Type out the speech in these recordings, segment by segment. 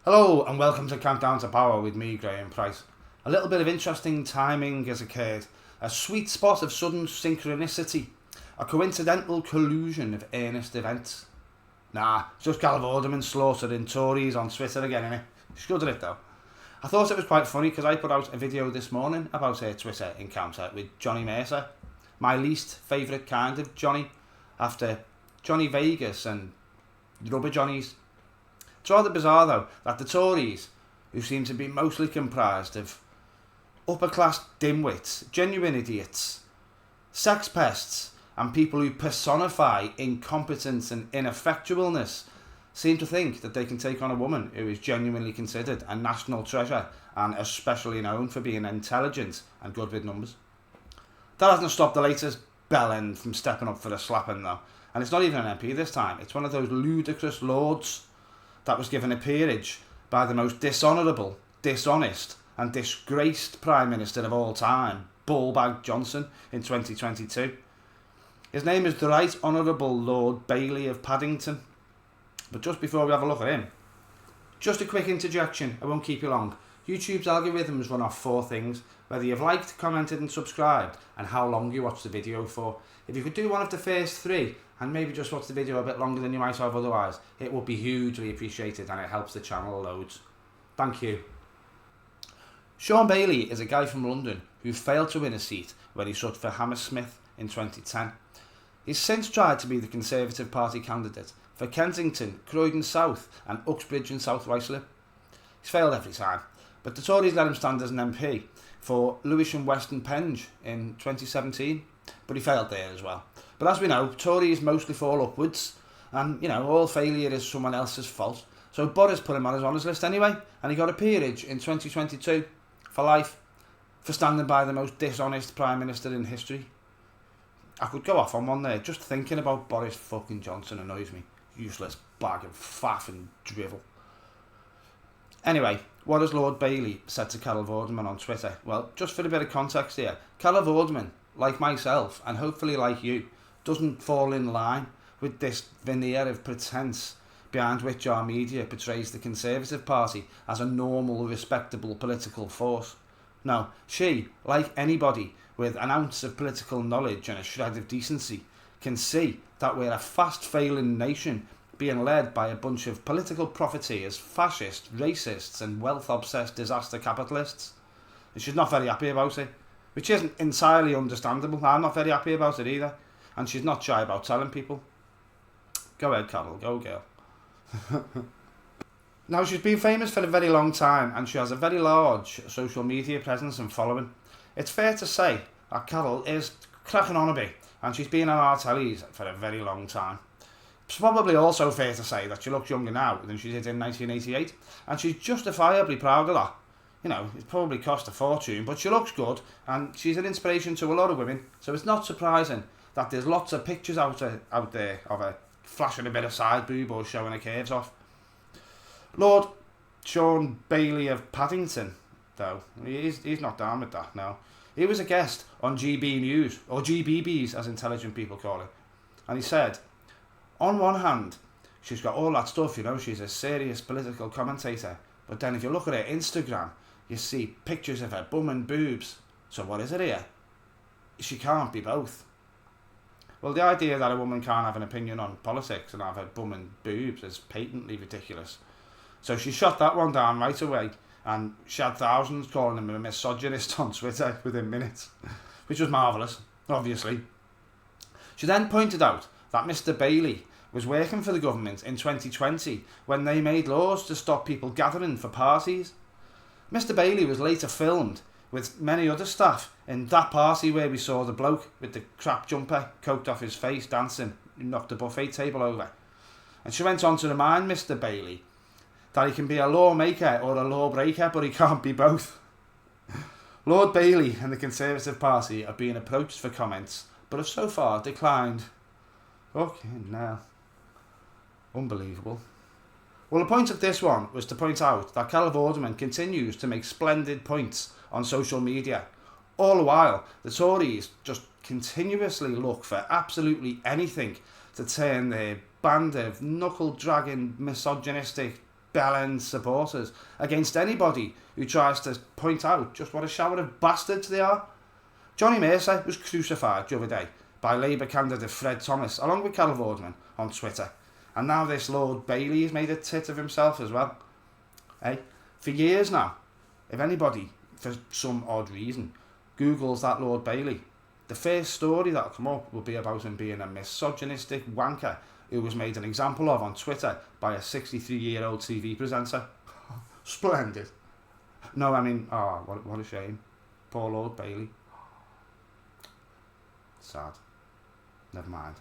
Hello and welcome to Countdown to Power with me, Graham Price. A little bit of interesting timing has occurred. A sweet spot of sudden synchronicity. A coincidental collusion of earnest events. Nah, it's just Vorderman slaughtering Tories on Twitter again, innit? Shudder it though. I thought it was quite funny because I put out a video this morning about a Twitter encounter with Johnny Mercer. My least favourite kind of Johnny, after Johnny Vegas and Rubber Johnnies. It's rather bizarre though that the Tories, who seem to be mostly comprised of upper class dimwits, genuine idiots, sex pests and people who personify incompetence and ineffectualness, seem to think that they can take on a woman who is genuinely considered a national treasure and especially known for being intelligent and good with numbers. That hasn't stopped the latest bellend from stepping up for a slapping though, and it's not even an MP this time, it's one of those ludicrous lords that was given a peerage by the most dishonourable, dishonest and disgraced Prime Minister of all time, Ballbag Johnson, in 2022. His name is the Right Honourable Lord Bailey of Paddington. But just before we have a look at him, just a quick interjection, I won't keep you long. YouTube's algorithms run off 4 things: whether you've liked, commented and subscribed, and how long you watched the video for. If you could do one of the first 3, and maybe just watch the video a bit longer than you might have otherwise, it would be hugely appreciated and it helps the channel loads. Thank you. Sean Bailey is a guy from London who failed to win a seat when he stood for Hammersmith in 2010. He's since tried to be the Conservative Party candidate for Kensington, Croydon South and Uxbridge and South Ruislip. He's failed every time, but the Tories let him stand as an MP for Lewisham West and Penge in 2017, but he failed there as well. But as we know, Tories mostly fall upwards, and all failure is someone else's fault. So Boris put him on his honours list anyway, and he got a peerage in 2022 for life, for standing by the most dishonest Prime Minister in history. I could go off on one there, just thinking about Boris fucking Johnson annoys me. Useless bag of faff and drivel. Anyway, what has Lord Bailey said to Carol Vorderman on Twitter? Well, just for a bit of context here, Carol Vorderman, like myself, and hopefully like you, doesn't fall in line with this veneer of pretence behind which our media portrays the Conservative Party as a normal, respectable political force. No, she, like anybody with an ounce of political knowledge and a shred of decency, can see that we're a fast-failing nation being led by a bunch of political profiteers, fascists, racists and wealth-obsessed disaster capitalists. And she's not very happy about it, which isn't entirely understandable. I'm not very happy about it either, and she's not shy about telling people. Go ahead, Carol, go girl. Now, she's been famous for a very long time, and she has a very large social media presence and following. It's fair to say that Carol is cracking on a bit, and she's been on our tellies for a very long time. It's probably also fair to say that she looks younger now than she did in 1988, and she's justifiably proud of that. It probably cost a fortune, but she looks good, and she's an inspiration to a lot of women, so it's not surprising that there's lots of pictures out there of her flashing a bit of side boob or showing her curves off. Lord Sean Bailey of Paddington, though, he's not down with that, no. He was a guest on GB News, or GBBs as intelligent people call it, and he said, on one hand, she's got all that stuff, she's a serious political commentator, but then if you look at her Instagram, you see pictures of her bum and boobs. So what is it here? She can't be both. Well, the idea that a woman can't have an opinion on politics and have her bum and boobs is patently ridiculous. So she shot that one down right away, and she had thousands calling him a misogynist on Twitter within minutes, which was marvellous, obviously. She then pointed out that Mr. Bailey was working for the government in 2020 when they made laws to stop people gathering for parties. Mr. Bailey was later filmed with many other staff in that party where we saw the bloke with the crap jumper coked off his face dancing, who knocked the buffet table over. And she went on to remind Mr. Bailey that he can be a lawmaker or a lawbreaker, but he can't be both. Lord Bailey and the Conservative Party are being approached for comments, but have so far declined. Fucking hell. Unbelievable. Well, the point of this one was to point out that Carol Vorderman continues to make splendid points on social media. All the while, the Tories just continuously look for absolutely anything to turn their band of knuckle-dragging, misogynistic bell-end supporters against anybody who tries to point out just what a shower of bastards they are. Johnny Mercer was crucified the other day by Labour candidate Fred Thomas, along with Carol Vorderman, on Twitter. And now this Lord Bailey has made a tit of himself as well. Hey, for years now, if anybody, for some odd reason, Googles that Lord Bailey, the first story that'll come up will be about him being a misogynistic wanker who was made an example of on Twitter by a 63-year-old TV presenter. Splendid. No, I mean, oh, what a shame. Poor Lord Bailey. Sad. Never mind.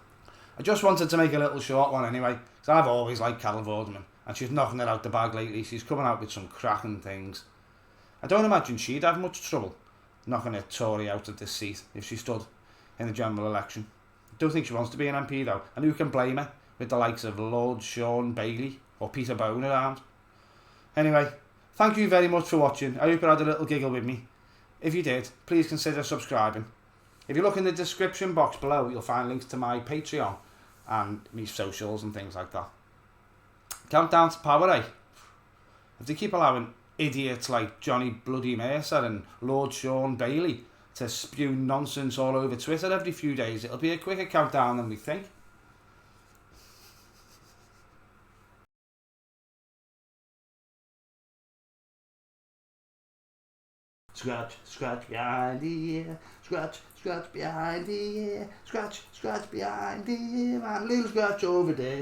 I just wanted to make a little short one anyway, because I've always liked Carol Vorderman, and she's knocking it out the bag lately. She's coming out with some cracking things. I don't imagine she'd have much trouble knocking a Tory out of this seat if she stood in the general election. I don't think she wants to be an MP though, and who can blame her with the likes of Lord Sean Bailey or Peter Bone around. Anyway, thank you very much for watching. I hope you had a little giggle with me. If you did, please consider subscribing. If you look in the description box below, you'll find links to my Patreon and me socials and things like that. Countdown to power, eh? If they keep allowing idiots like Johnny Bloody Mercer and Lord Sean Bailey to spew nonsense all over Twitter every few days, it'll be a quicker countdown than we think. Scratch, scratch behind the ear, scratch, scratch behind the ear, scratch, scratch behind the ear, and little scratch over there.